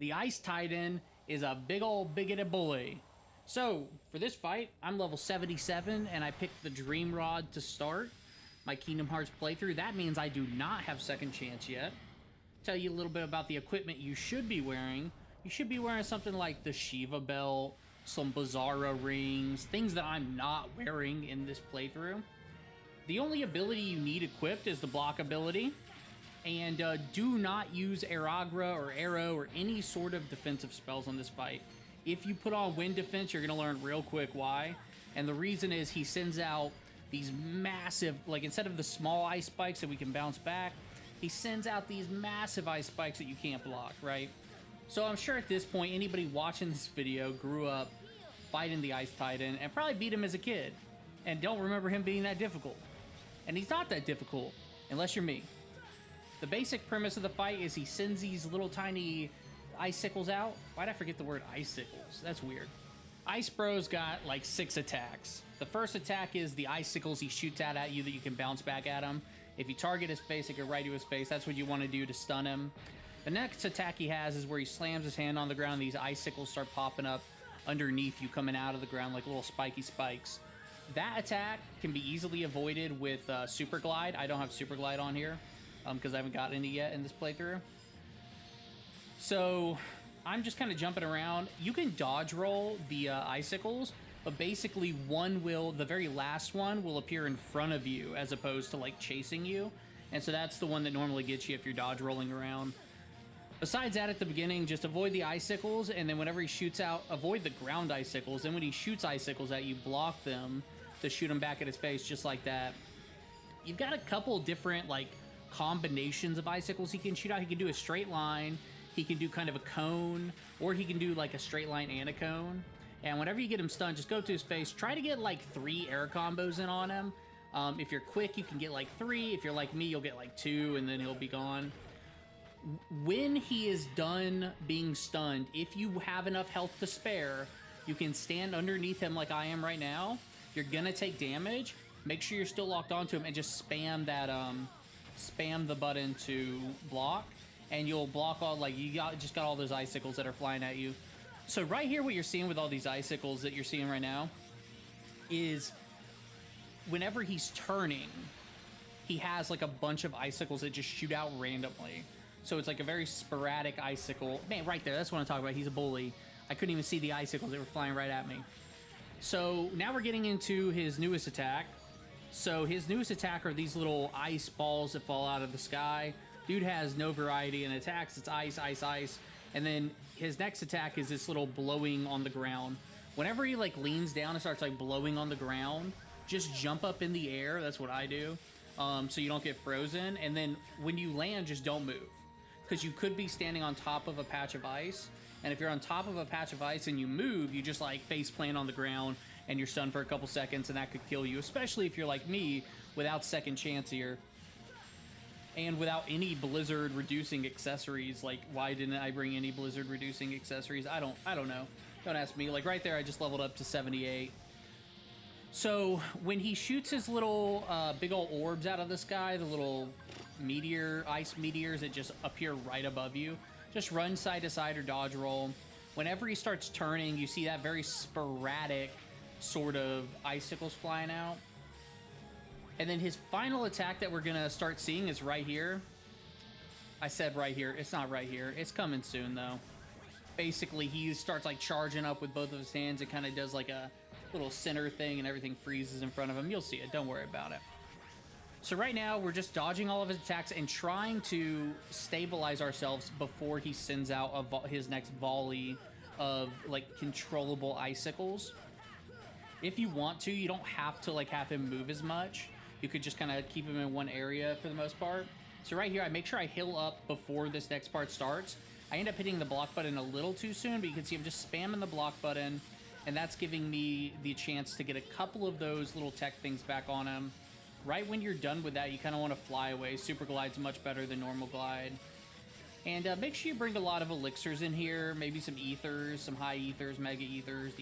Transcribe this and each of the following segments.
The Ice Titan is a big old bigoted bully. So, for this fight, I'm level 77 and I picked the Dream Rod to start my Kingdom Hearts playthrough. That means I do not have second chance yet. Tell you a little bit about the equipment you should be wearing. You should be wearing something like the Shiva belt, some Bizarro rings, things that I'm not wearing in this playthrough. The only ability you need equipped is the block ability. And do not use Airagra or Arrow or any sort of defensive spells on this fight. If you put on Wind Defense, you're going to learn real quick why. And the reason is he sends out these massive, like instead of the small ice spikes that we can bounce back, he sends out these massive ice spikes that you can't block, right? So I'm sure at this point, anybody watching this video grew up fighting the Ice Titan and probably beat him as a kid and don't remember him being that difficult. And he's not that difficult, unless you're me. The basic premise of the fight is he sends these little tiny icicles out. Why'd I forget the word icicles? That's weird. Ice Bro's got like 6 attacks. The first attack is the icicles he shoots out at you that you can bounce back at him. If you target his face, it can right to his face. That's what you want to do to stun him. The next attack he has is where he slams his hand on the ground and these icicles start popping up underneath you, coming out of the ground like little spiky spikes. That attack can be easily avoided with Super Glide. I don't have Super Glide on here because I haven't gotten any yet in this playthrough. So I'm just kind of jumping around. You can dodge roll the icicles, but basically the very last one will appear in front of you as opposed to like chasing you. And so that's the one that normally gets you if you're dodge rolling around. Besides that, at the beginning, just avoid the icicles, and then whenever he shoots out, avoid the ground icicles. Then when he shoots icicles at you, block them to shoot them back at his face, just like that. You've got a couple different like combinations of icicles he can shoot out. He can do a straight line, he can do kind of a cone, or he can do like a straight line and a cone. And whenever you get him stunned, just go to his face. Try to get like 3 air combos in on him. If you're quick, you can get like 3. If you're like me, you'll get like 2, and then he'll be gone. When he is done being stunned, if you have enough health to spare, you can stand underneath him like I am right now. You're gonna take damage. Make sure you're still locked onto him and just spam that spam the button to block, and you'll block all, like, just got all those icicles that are flying at you. So right here, what you're seeing with all these icicles that you're seeing right now is whenever he's turning, he has like a bunch of icicles that just shoot out randomly. So it's like a very sporadic icicle. Man, right there, that's what I'm talking about. He's a bully. I couldn't even see the icicles. They were flying right at me. So now we're getting into his newest attack. So his newest attack are these little ice balls that fall out of the sky. Dude has no variety in attacks. It's ice, ice, ice. And then his next attack is this little blowing on the ground. Whenever he like leans down and starts like blowing on the ground, just jump up in the air. That's what I do. So you don't get frozen. And then when you land, just don't move. Because you could be standing on top of a patch of ice, and if you're on top of a patch of ice and you move, you just like face plant on the ground and you're stunned for a couple seconds, and that could kill you, especially if you're like me without second chance here and without any blizzard reducing accessories. Like, why didn't I bring any blizzard reducing accessories? I don't know. Don't ask me. Like right there, I just leveled up to 78. So when he shoots his little big old orbs out of the sky, the little ice meteors that just appear right above you, just run side to side or dodge roll. Whenever he starts turning, you see that very sporadic sort of icicles flying out. And then his final attack that we're gonna start seeing is right here. I said right here, it's not right here. It's coming soon though. Basically, he starts like charging up with both of his hands. It kind of does like a little center thing and everything freezes in front of him. You'll see it, don't worry about it. So right now, we're just dodging all of his attacks and trying to stabilize ourselves before he sends out his next volley of like controllable icicles. If you want to, you don't have to like have him move as much. You could just kind of keep him in one area for the most part. So right here, I make sure I heal up before this next part starts. I end up hitting the block button a little too soon, but you can see I'm just spamming the block button, and that's giving me the chance to get a couple of those little tech things back on him. Right when you're done with that, you kind of want to fly away. Super Glide's much better than normal glide. And make sure you bring a lot of elixirs in here, maybe some ethers, some high ethers, mega ethers,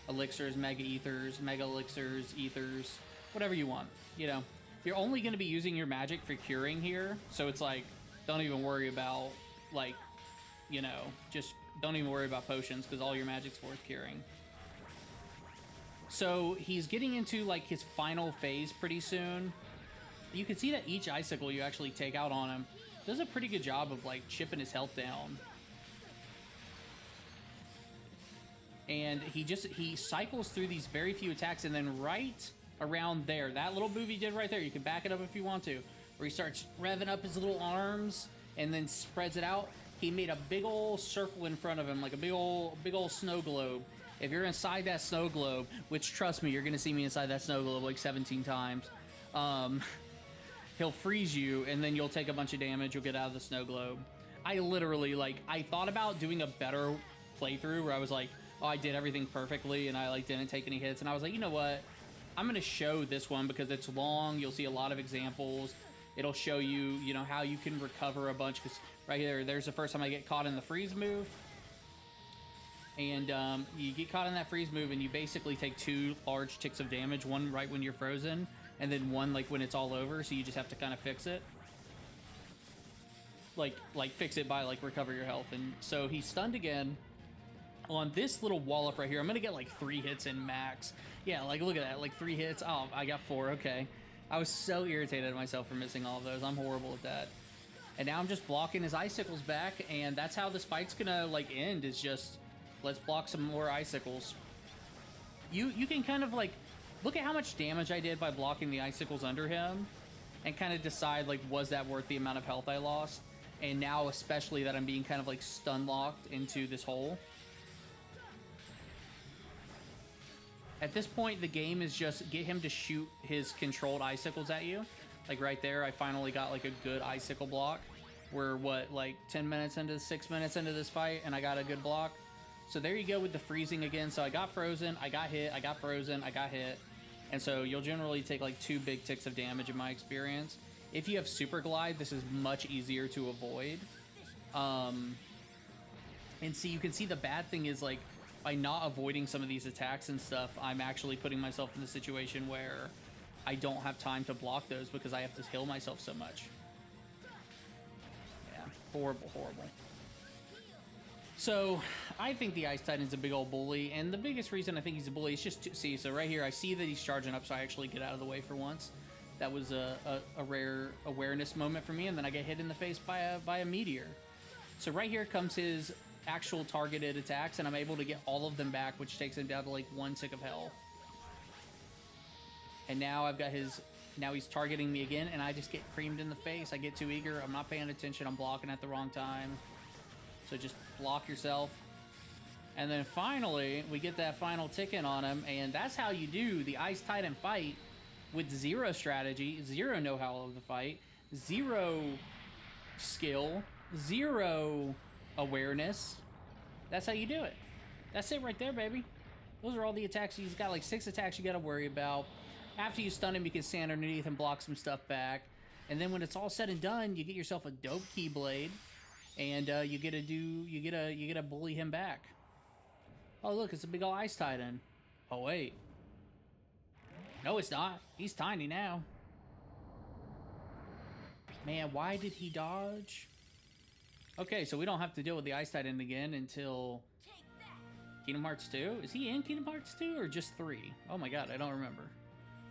elixirs, mega ethers, mega elixirs, ethers, whatever you want. You know, you're only going to be using your magic for curing here, so it's like, don't even worry about like you know, just don't even worry about potions because all your magic's worth curing. So he's getting into like his final phase pretty soon. You can see that each icicle you actually take out on him does a pretty good job of like chipping his health down. And he cycles through these very few attacks, and then right around there, that little move he did right there, you can back it up if you want to, where he starts revving up his little arms and then spreads it out. He made a big old circle in front of him, like a big old snow globe. If you're inside that snow globe, which trust me, you're gonna see me inside that snow globe like 17 times, he'll freeze you, and then you'll take a bunch of damage. You'll get out of the snow globe. I literally, like, I thought about doing a better playthrough where I was like, oh, I did everything perfectly and I like didn't take any hits, and I was like, you know what, I'm gonna show this one because it's long. You'll see a lot of examples. It'll show you, you know, how you can recover a bunch, because right there's the first time I get caught in the freeze move, and you get caught in that freeze move and you basically take 2 large ticks of damage, one right when you're frozen and then one like when it's all over, so you just have to kind of fix it, like fix it by like recover your health. And so he's stunned again on this little wallop right here. I'm gonna get like 3 hits in max. Yeah, like look at that, like 3 hits. Oh, I got 4. Okay, I was so irritated at myself for missing all of those. I'm horrible at that. And now I'm just blocking his icicles back, and that's how this fight's gonna like end, is just let's block some more icicles. You can kind of like look at how much damage I did by blocking the icicles under him and kind of decide like, was that worth the amount of health I lost? And now especially that I'm being kind of like stun locked into this hole. At this point, the game is just get him to shoot his controlled icicles at you. Like right there, I finally got like a good icicle block. We're what, like 10 minutes into 6 minutes into this fight, and I got a good block. So there you go with the freezing again. So I got frozen, I got hit, I got frozen, I got hit. And so you'll generally take like 2 big ticks of damage in my experience. If you have Super Glide, this is much easier to avoid. And see, you can see the bad thing is like, by not avoiding some of these attacks and stuff, I'm actually putting myself in the situation where I don't have time to block those because I have to heal myself so much. Yeah, horrible, horrible. So I think the Ice Titan's a big old bully, and the biggest reason I think he's a bully is just to see. So right here, I see that he's charging up, so I actually get out of the way for once. That was a rare awareness moment for me, and then I get hit in the face by a meteor. So right here comes his actual targeted attacks, and I'm able to get all of them back, which takes him down to like 1 tick of health. And now I've got now he's targeting me again, and I just get creamed in the face. I get too eager, I'm not paying attention, I'm blocking at the wrong time. So just block yourself. And then finally, we get that final tick in on him, and that's how you do the Ice Titan fight with 0 strategy, 0 know-how of the fight, 0 skill, 0 awareness. That's how you do it. That's it right there, baby. Those are all the attacks. He's got like 6 attacks you got to worry about. After you stun him, you can stand underneath and block some stuff back. And then when it's all said and done, you get yourself a dope Keyblade, and you get to bully him back. Oh look, it's a big ol' Ice Titan. Oh wait, no, it's not. He's tiny now. Man, why did he dodge? Okay, so we don't have to deal with the Ice Titan again until Kingdom Hearts 2? Is he in Kingdom Hearts 2 or just 3? Oh my god, I don't remember.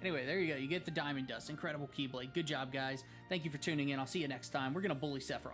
Anyway, there you go. You get the Diamond Dust. Incredible Keyblade. Good job, guys. Thank you for tuning in. I'll see you next time. We're going to bully Sephiroth.